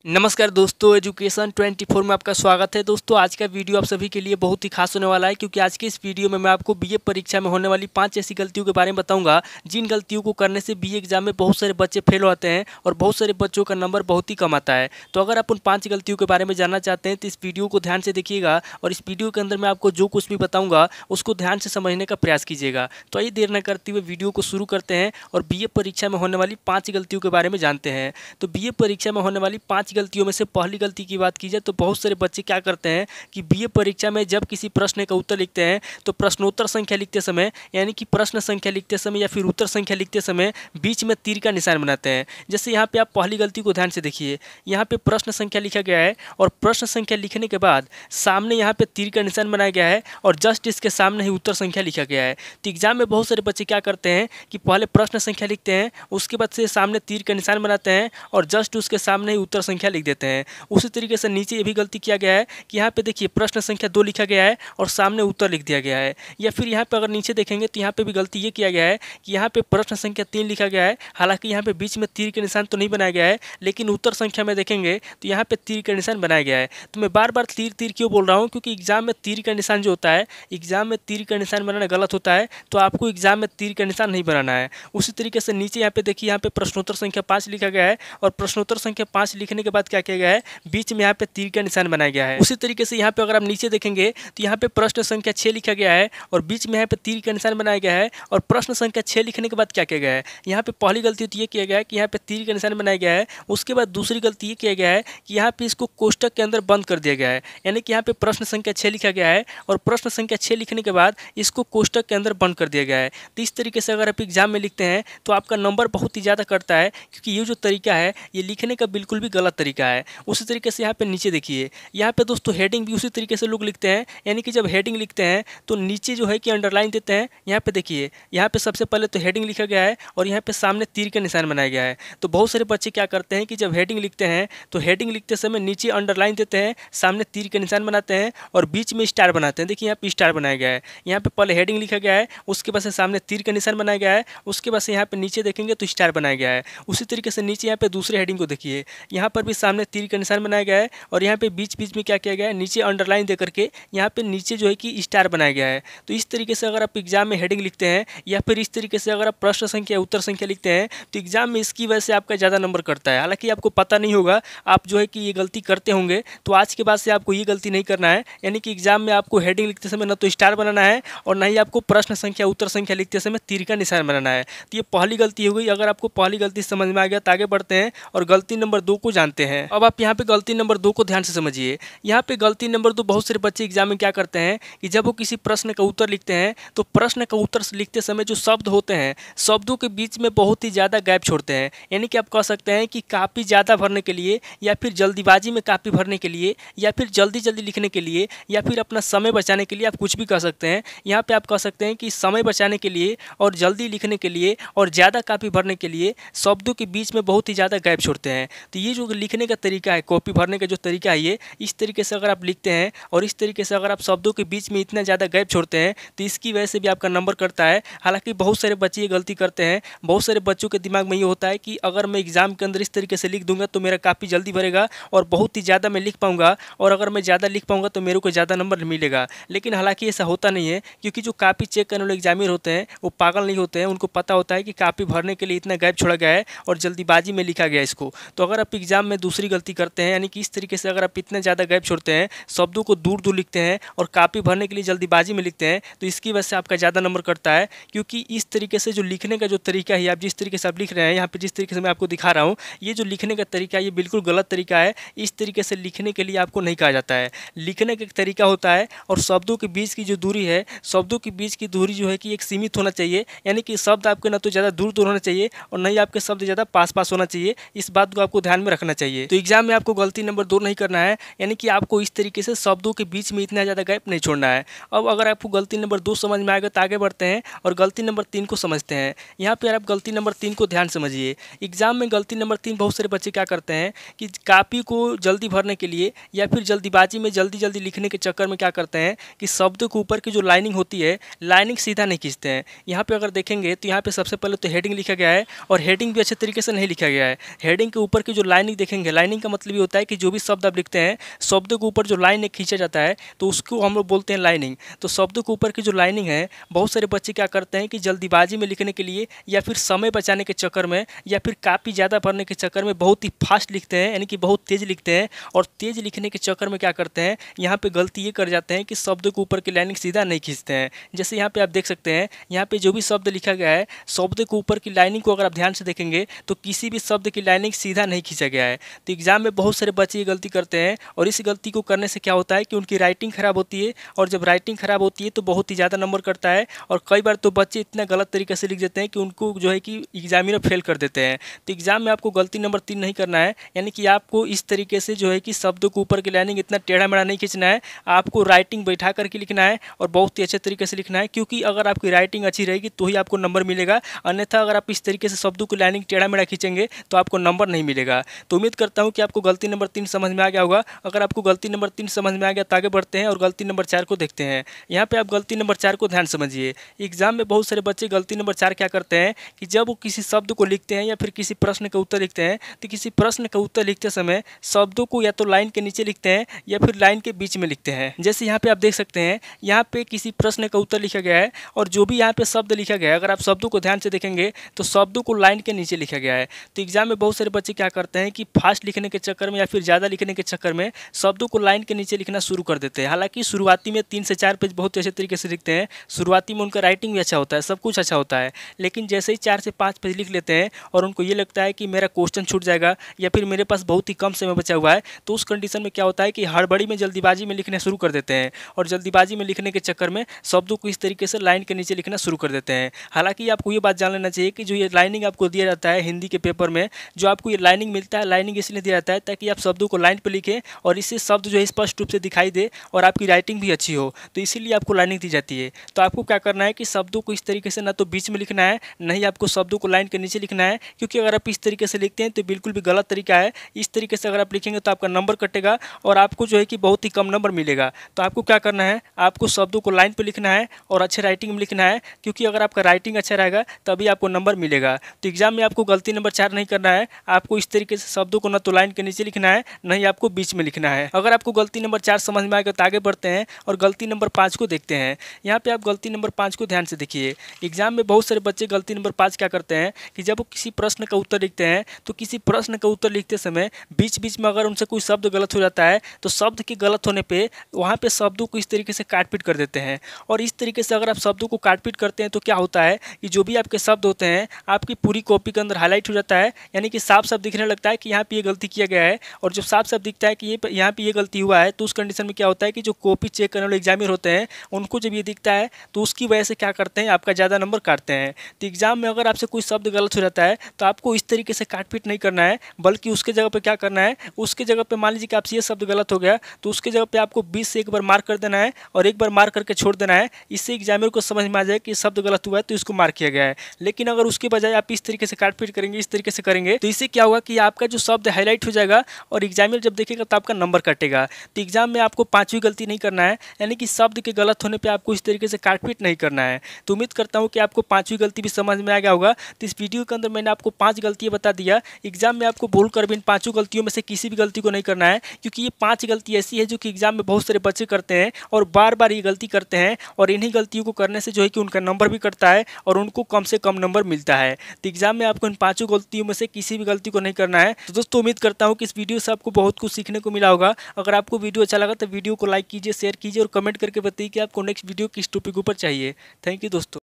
नमस्कार दोस्तों, एजुकेशन 24 में आपका स्वागत है। दोस्तों, आज का वीडियो आप सभी के लिए बहुत ही खास होने वाला है, क्योंकि आज के इस वीडियो में मैं आपको बीए परीक्षा में होने वाली 5 ऐसी गलतियों के बारे में बताऊंगा जिन गलतियों को करने से बीए एग्जाम में बहुत सारे बच्चे फेल होते हैं और बहुत सारे बच्चों का नंबर बहुत ही कम आता है। तो अगर आप उन 5 गलतियों के बारे में जानना चाहते हैं तो इस वीडियो को ध्यान से देखिएगा और इस वीडियो के अंदर मैं आपको जो कुछ भी बताऊँगा उसको ध्यान से समझने का प्रयास कीजिएगा। तो आइए देर न करते हुए वीडियो को शुरू करते हैं और बीए परीक्षा में होने वाली 5 गलतियों के बारे में जानते हैं। तो बीए परीक्षा में होने वाली 5 गलतियों में से पहली गलती की बात की जाए तो बहुत सारे बच्चे क्या करते हैं कि बीए परीक्षा में जब किसी प्रश्न का उत्तर लिखते हैं तो प्रश्नोत्तर संख्या लिखते समय, यानी कि प्रश्न संख्या लिखते समय या फिर उत्तर संख्या लिखते समय बीच में तीर का निशान बनाते हैं। जैसे यहाँ पे आप पहली गलती को ध्यान से देखिए, यहाँ पे प्रश्न संख्या लिखा गया है और प्रश्न संख्या लिखने के बाद सामने यहाँ पे तीर का निशान बनाया गया है और जस्ट इसके सामने ही उत्तर संख्या लिखा गया है। तो एग्जाम में बहुत सारे बच्चे क्या करते हैं कि पहले प्रश्न संख्या लिखते हैं, उसके बाद से सामने तीर का निशान बनाते हैं और जस्ट उसके सामने ही उत्तर संख्या लिख देते हैं। उसी तरीके से नीचे ये भी गलती किया गया है कि यहाँ पे देखिए प्रश्न संख्या 2 लिखा गया है और सामने उत्तर लिख दिया गया है। या फिर यहाँ पे अगर नीचे देखेंगे तो यहाँ पे भी गलती ये किया गया है कि यहाँ पे प्रश्न संख्या 3 लिखा गया है, हालांकि यहाँ पे बीच में तीर के निशान तो नहीं बनाया गया है, लेकिन उत्तर संख्या में देखेंगे तो यहाँ पे तीर का निशान बनाया गया है। तो मैं बार बार तीर तीर क्यों बोल रहा हूँ, क्योंकि एग्जाम में तीर का निशान जो होता है, एग्जाम में तीर का निशान बनाना गलत होता है, तो आपको एग्जाम में तीर का निशान नहीं बनाना है। उसी तरीके से नीचे यहाँ पे देखिए, यहाँ पे प्रश्नोत्तर संख्या 5 लिखा गया है और प्रश्नोत्तर संख्या 5 लिखने के बाद क्या किया गया है, बीच में यहाँ पे तीर का निशान बनाया गया है। उसी तरीके से यहाँ पे अगर आप नीचे देखेंगे तो यहाँ पे प्रश्न संख्या 6 लिखा गया है और बीच में यहाँ पे तीर का निशान बनाया गया है और प्रश्न संख्या 6 लिखने के बाद क्या किया गया है, यहाँ पे पहली गलती तो ये किया गया है कि यहाँ पे तीर का निशान बनाया गया है। उसके बाद दूसरी गलती ये किया गया है कि यहाँ पे इसको कोष्टक के अंदर बंद कर दिया गया है, यानी कि यहाँ पे प्रश्न संख्या 6 लिखा गया है और प्रश्न संख्या 6 लिखने के बाद इसको कोष्टक के अंदर बंद कर दिया गया है। तो इस तरीके से अगर आप एग्जाम में लिखते हैं तो आपका नंबर बहुत ही ज़्यादा कटता है, क्योंकि ये जो तरीका है ये लिखने का बिल्कुल भी गलत तरीका है। उसी तरीके से यहाँ पे नीचे देखिए, यहाँ पे दोस्तों हेडिंग भी उसी तरीके से लोग लिखते हैं, यानी कि जब हेडिंग लिखते हैं तो नीचे जो है कि अंडरलाइन देते हैं। यहाँ पे देखिए, यहाँ पे सबसे पहले तो हेडिंग लिखा गया है और यहाँ पे सामने तीर का निशान बनाया गया है। तो बहुत सारे बच्चे क्या करते हैं कि जब हेडिंग लिखते हैं तो हेडिंग लिखते समय नीचे अंडरलाइन देते हैं, सामने तीर का निशान बनाते हैं और बीच में स्टार बनाते हैं। देखिए यहाँ पे स्टार बनाया गया है, यहाँ पे पहले हेडिंग लिखा गया है, उसके बाद से सामने तीर का निशान बनाया गया है, उसके बाद से यहाँ पे नीचे देखेंगे तो स्टार बनाया गया है। उसी तरीके से नीचे यहाँ पे दूसरे हेडिंग को देखिए, यहाँ पर भी सामने तीर का निशान बनाया गया है और यहाँ पे बीच बीच में क्या किया गया है, नीचे अंडरलाइन दे करके यहाँ पे नीचे जो है कि स्टार बनाया गया है। तो इस तरीके से अगर आप एग्जाम में हेडिंग लिखते हैं या फिर इस तरीके से अगर आप प्रश्न संख्या उत्तर संख्या लिखते हैं तो एग्जाम में इसकी वजह से आपका ज़्यादा नंबर कटता है। हालांकि आपको पता नहीं होगा, आप जो है कि ये गलती करते होंगे, तो आज के बाद से आपको ये गलती नहीं करना है। यानी कि एग्जाम में आपको हेडिंग लिखते समय न तो स्टार बनाना है और ना ही आपको प्रश्न संख्या उत्तर संख्या लिखते समय तीर का निशान बनाना है। तो ये पहली गलती हो गई। अगर आपको पहली गलती समझ में आ गया तो आगे बढ़ते हैं और गलती नंबर 2 को जानते हैं। अब आप यहाँ पे गलती नंबर 2 को ध्यान से समझिए। यहाँ पे गलती नंबर 2, बहुत सारे बच्चे एग्जाम में क्या करते हैं कि जब वो किसी प्रश्न का उत्तर लिखते हैं तो प्रश्न का उत्तर लिखते समय जो शब्द होते हैं, शब्दों के बीच में बहुत ही ज़्यादा गैप छोड़ते हैं। यानी कि आप कह सकते हैं कि काफ़ी ज़्यादा भरने के लिए या फिर जल्दीबाजी में काफ़ी भरने के लिए या फिर जल्दी जल्दी लिखने के लिए या फिर अपना समय बचाने के लिए, आप कुछ भी कह सकते हैं। यहाँ पर आप कह सकते हैं कि समय बचाने के लिए और जल्दी लिखने के लिए और ज़्यादा काफ़ी भरने के लिए शब्दों के बीच में बहुत ही ज़्यादा गैप छोड़ते हैं। तो ये जो लिखने का तरीका है, कॉपी भरने का जो तरीका है, ये इस तरीके से अगर आप लिखते हैं और इस तरीके से अगर आप शब्दों के बीच में इतना ज़्यादा गैप छोड़ते हैं तो इसकी वजह से भी आपका नंबर कटता है। हालांकि बहुत सारे बच्चे ये गलती करते हैं। बहुत सारे बच्चों के दिमाग में ये होता है कि अगर मैं एग्जाम के अंदर इस तरीके से लिख दूंगा तो मेरा काफ़ी जल्दी भरेगा और बहुत ही ज़्यादा मैं लिख पाऊंगा, और अगर मैं ज़्यादा लिख पाऊंगा तो मेरे को ज़्यादा नंबर मिलेगा। लेकिन हालांकि ऐसा होता नहीं है, क्योंकि जो कापी चेक करने वाले एग्जामिनर होते हैं वो पागल नहीं होते हैं। उनको पता होता है कि कापी भरने के लिए इतना गैप छोड़ा गया है और जल्दीबाजी में लिखा गया इसको। तो अगर आप एग्जाम में दूसरी गलती करते हैं, यानी कि इस तरीके से अगर आप इतना ज़्यादा गैप छोड़ते हैं, शब्दों को दूर दूर लिखते हैं और कापी भरने के लिए जल्दीबाजी में लिखते हैं, तो इसकी वजह से आपका ज़्यादा नंबर कटता है। क्योंकि इस तरीके से जो लिखने का जो तरीका है, आप जिस तरीके से आप लिख रहे हैं, यहाँ पे जिस तरीके से मैं आपको दिखा रहा हूँ, ये जो लिखने का तरीका है ये बिल्कुल गलत तरीका है। इस तरीके से लिखने के लिए आपको नहीं कहा जाता है। लिखने का एक तरीका होता है और शब्दों के बीच की जो दूरी है, शब्दों के बीच की दूरी जो है कि एक सीमित होना चाहिए। यानी कि शब्द आपके ना तो ज़्यादा दूर दूर होना चाहिए और नहीं आपके शब्द ज़्यादा पास पास होना चाहिए। इस बात को आपको ध्यान में रखना चाहिए। तो एग्जाम में आपको गलती नंबर 2 नहीं करना है, यानी कि आपको इस तरीके से शब्दों के बीच में इतना ज़्यादा गैप नहीं छोड़ना है। अब अगर आपको गलती नंबर 2 समझ में आएगा तो आगे बढ़ते हैं और गलती नंबर 3 को समझते हैं। यहाँ पर आप गलती नंबर 3 को ध्यान समझिए। एग्जाम में गलती नंबर 3 बहुत सारे बच्चे क्या करते हैं कि कापी को जल्दी भरने के लिए या फिर जल्दीबाजी में जल्दी जल्दी लिखने के चक्कर में क्या करते हैं कि शब्द के ऊपर की जो लाइनिंग होती है, लाइनिंग सीधा नहीं खींचते हैं। यहाँ पे अगर देखेंगे तो यहाँ पे सबसे पहले तो हेडिंग लिखा गया है और हेडिंग भी अच्छे तरीके से नहीं लिखा गया है। हेडिंग के ऊपर की जो लाइनिंग देखेंगे देखेंगे, लाइनिंग का मतलब ये होता है कि जो भी शब्द आप लिखते हैं, शब्दों के ऊपर जो लाइन एक खींचा जाता है तो उसको हम लोग बोलते हैं लाइनिंग। तो शब्दों के ऊपर की जो लाइनिंग है, बहुत सारे बच्चे क्या करते हैं कि जल्दीबाजी में लिखने के लिए या फिर समय बचाने के चक्कर में या फिर काफ़ी ज़्यादा पढ़ने के चक्कर में बहुत ही फास्ट लिखते हैं, यानी कि बहुत तेज़ लिखते हैं। और तेज़ लिखने के चक्कर में क्या करते हैं, यहाँ पे गलती ये कर जाते हैं कि शब्दों के ऊपर की लाइनिंग सीधा नहीं खींचते हैं। जैसे यहाँ पे आप देख सकते हैं, यहाँ पे जो भी शब्द लिखा गया है, शब्द के ऊपर की लाइनिंग को अगर आप ध्यान से देखेंगे तो किसी भी शब्द की लाइनिंग सीधा नहीं खींचा गया है। तो एग्जाम में बहुत सारे बच्चे ये गलती करते हैं और इस गलती को करने से क्या होता है कि उनकी राइटिंग खराब होती है, और जब राइटिंग खराब होती है तो बहुत ही ज़्यादा नंबर कटता है। और कई बार तो बच्चे इतना गलत तरीके से लिख देते हैं कि उनको जो है कि एग्जामिनर फेल कर देते हैं। तो एग्जाम में आपको गलती नंबर 3 नहीं करना है, यानी कि आपको इस तरीके से जो है कि शब्दों के ऊपर की लाइनिंग इतना टेढ़ा मेढ़ा नहीं खींचना है। आपको राइटिंग बैठा करके लिखना है और बहुत ही अच्छे तरीके से लिखना है, क्योंकि अगर आपकी राइटिंग अच्छी रहेगी तो ही आपको नंबर मिलेगा। अन्यथा अगर आप इस तरीके से शब्दों की लाइनिंग टेढ़ा मेढ़ा खींचेंगे तो आपको नंबर नहीं मिलेगा। तो उम्मीद करता हूँ कि आपको गलती नंबर 3 समझ में आ गया होगा। अगर आपको गलती नंबर 3 समझ में आ गया तो आगे बढ़ते हैं और गलती नंबर 4 को देखते हैं। यहाँ पे आप गलती नंबर 4 को ध्यान समझिए। एग्जाम में बहुत सारे बच्चे गलती नंबर 4 क्या करते हैं कि जब वो किसी शब्द को लिखते हैं या फिर किसी प्रश्न का उत्तर लिखते हैं, तो किसी प्रश्न का उत्तर लिखते समय शब्दों को या तो लाइन के नीचे लिखते हैं या फिर लाइन के बीच में लिखते हैं। जैसे यहाँ पे आप देख सकते हैं, यहाँ पे किसी प्रश्न का उत्तर लिखा गया है और जो भी यहाँ पे शब्द लिखा गया है, अगर आप शब्दों को ध्यान से देखेंगे तो शब्दों को लाइन के नीचे लिखा गया है। तो एग्जाम में बहुत सारे बच्चे क्या करते हैं कि फास्ट लिखने के चक्कर में या फिर ज़्यादा लिखने के चक्कर में शब्दों को लाइन के नीचे लिखना शुरू कर देते हैं। हालांकि शुरुआती में 3 से 4 पेज बहुत अच्छे तरीके से लिखते हैं, शुरुआती में उनका राइटिंग भी अच्छा होता है, सब कुछ अच्छा होता है। लेकिन जैसे ही 4 से 5 पेज लिख लेते हैं और उनको ये लगता है कि मेरा क्वेश्चन छूट जाएगा या फिर मेरे पास बहुत ही कम समय बचा हुआ है, तो उस कंडीशन में क्या होता है कि हड़बड़ी में जल्दीबाजी में लिखना शुरू कर देते हैं और जल्दीबाजी में लिखने के चक्कर में शब्दों को इस तरीके से लाइन के नीचे लिखना शुरू कर देते हैं। हालांकि आपको ये बात जान लेना चाहिए कि जो ये लाइनिंग आपको दिया जाता है हिंदी के पेपर में, जो आपको ये लाइनिंग मिलता है, लाइनिंग इसलिए दिया जाता है ताकि आप शब्दों को लाइन पर लिखें और इससे शब्द जो है स्पष्ट रूप से दिखाई दे और आपकी राइटिंग भी अच्छी हो, तो इसीलिए आपको लाइनिंग दी जाती है। तो आपको क्या करना है कि शब्दों को इस तरीके से ना तो बीच में लिखना है, नहीं आपको शब्दों को लाइन के नीचे लिखना है, क्योंकि अगर आप इस तरीके से लिखते हैं तो बिल्कुल भी गलत तरीका है। इस तरीके से अगर आप लिखेंगे तो आपका नंबर कटेगा और आपको जो है कि बहुत ही कम नंबर मिलेगा। तो आपको क्या करना है, आपको शब्दों को लाइन पे लिखना है और अच्छे राइटिंग में लिखना है, क्योंकि अगर आपका राइटिंग अच्छा रहेगा तभी आपको नंबर मिलेगा। तो एग्जाम में आपको गलती नंबर 4 नहीं करना है, आपको इस तरीके से शब्दों को ना तो लाइन के नीचे लिखना है, नहीं आपको बीच में लिखना है। अगर आपको गलती नंबर 4 समझ में आएगा तो आगे बढ़ते हैं और गलती नंबर 5 को देखते हैं। यहाँ पे आप गलती नंबर 5 को ध्यान से देखिए। एग्जाम में बहुत सारे बच्चे गलती नंबर 5 क्या करते हैं कि जब वो किसी प्रश्न का उत्तर लिखते हैं तो किसी प्रश्न का उत्तर लिखते समय बीच बीच में अगर उनसे कोई शब्द गलत हो जाता है तो शब्द के गलत होने पे वहाँ पे शब्दों को इस तरीके से काट पीट कर देते हैं। और इस तरीके से अगर आप शब्दों को काट पीट करते हैं तो क्या होता है कि जो भी आपके शब्द होते हैं आपकी पूरी कॉपी के अंदर हाईलाइट हो जाता है, यानी कि साफ साफ दिखने लगता है कि यहाँ पे ये गलती किया गया है। और जब साफ साफ दिखता है कि यहाँ पे ये गलती हुआ है तो उस कंडीशन में क्या होता है कि जो कॉपी चेक करने वाले एग्जामिनर होते हैं उनको जब ये दिखता है तो उसकी वजह से क्या करते हैं, आपका ज़्यादा नंबर काटते हैं। तो एग्जाम में अगर आपसे कोई शब्द गलत हो जाता है तो आपको इस तरीके से काट पीट नहीं करना है, बल्कि उसके जगह पे क्या करना है, उसके जगह पे मान लीजिए कि आपसे ये शब्द गलत हो गया तो उसके जगह पे आपको 20 से एक बार मार्क कर देना है और एक बार मार्क करके छोड़ देना है। इससे एग्जामिनर को समझ में आ जाए कि शब्द गलत हुआ है तो इसको मार्क किया गया है। लेकिन अगर उसके बजाय आप इस तरीके से काट पीट करेंगे, इस तरीके से करेंगे, तो इससे क्या होगा कि आपका जो शब्द हाईलाइट हो जाएगा और एग्जामिनर जब देखेगा तो आपका नंबर कटेगा। तो एग्जाम में आपको 5वीं गलती नहीं करना है, यानी कि शब्द के गलत होने पर आपको इस तरीके से काट पीट नहीं करना है। तो उम्मीद करता हूँ कि आपको 5वीं गलती भी समझ में आ गया होगा। तो इस वीडियो के अंदर मैंने आपको 5 गलतियाँ बता दिया। एग्जाम में आपको बोल कर भी इन 5 गलतियों में से किसी भी गलती को नहीं करना है, क्योंकि ये 5 गलती ऐसी है जो कि एग्जाम में बहुत सारे बच्चे करते हैं और बार बार ये गलती करते हैं और इन्हीं गलतियों को करने से जो है कि उनका नंबर भी कटता है और उनको कम से कम नंबर मिलता है। तो एग्जाम में आपको इन 5 गलतियों में से किसी भी गलती को नहीं करना है। तो दोस्तों उम्मीद करता हूँ कि इस वीडियो से आपको बहुत कुछ सीखने को मिला होगा। अगर आपको वीडियो अच्छा लगा तो वीडियो को लाइक कीजिए, शेयर कीजिए और कमेंट करके बताइए कि आपको नेक्स्ट वीडियो किस टॉपिक ऊपर चाहिए। थैंक यू दोस्तों।